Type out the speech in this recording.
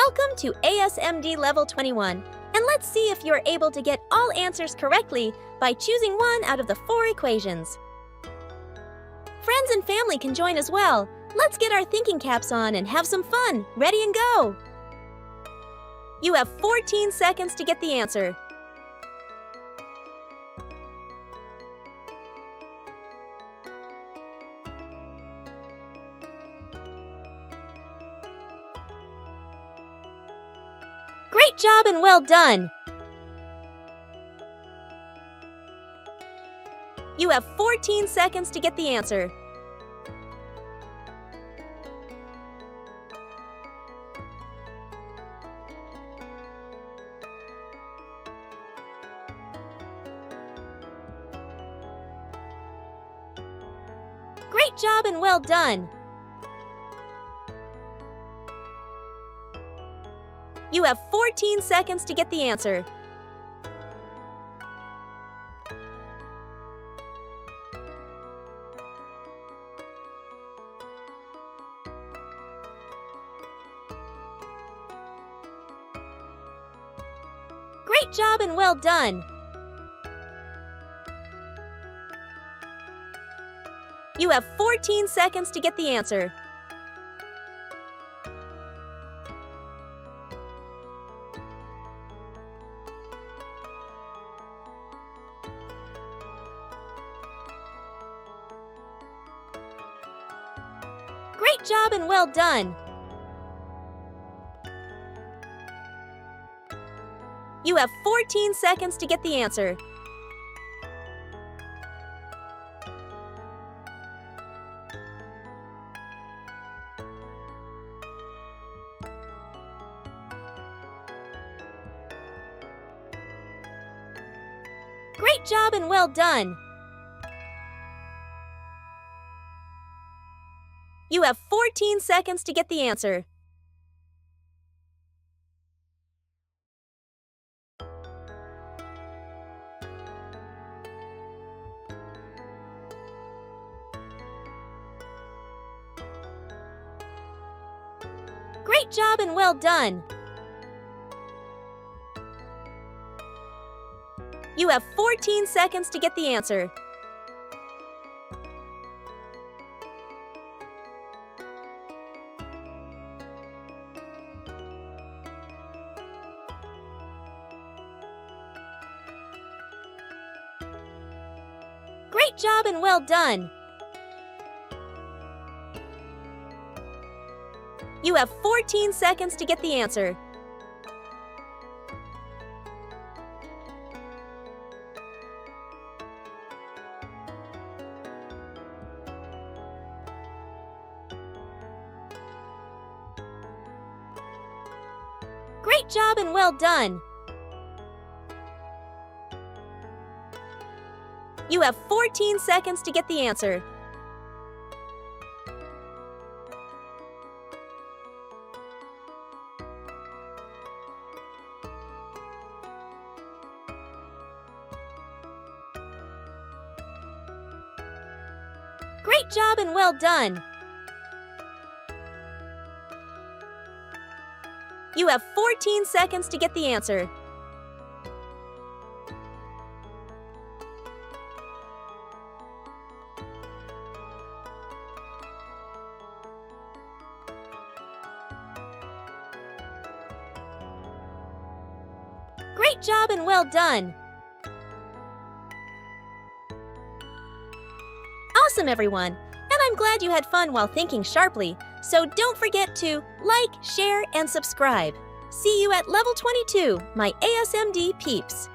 Welcome to ASMD Level 21, and let's see if you're able to get all answers correctly by choosing one out of the 4 equations. Friends and family can join as well. Let's get our thinking caps on and have some fun. Ready and go! You have 14 seconds to get the answer. Great job and well done! You have 14 seconds to get the answer. Great job and well done! You have 14 seconds to get the answer. Great job and well done! You have 14 seconds to get the answer. Great job and well done! You have 14 seconds to get the answer. Great job and well done! You have 14 seconds to get the answer. Great job and well done! You have 14 seconds to get the answer. Great job and well done! You have 14 seconds to get the answer. Great job and well done! You have 14 seconds to get the answer. Great job and well done! You have 14 seconds to get the answer. Great job and well done! Awesome, everyone! And I'm glad you had fun while thinking sharply, so don't forget to like, share, and subscribe. See you at Level 22, my ASMD peeps!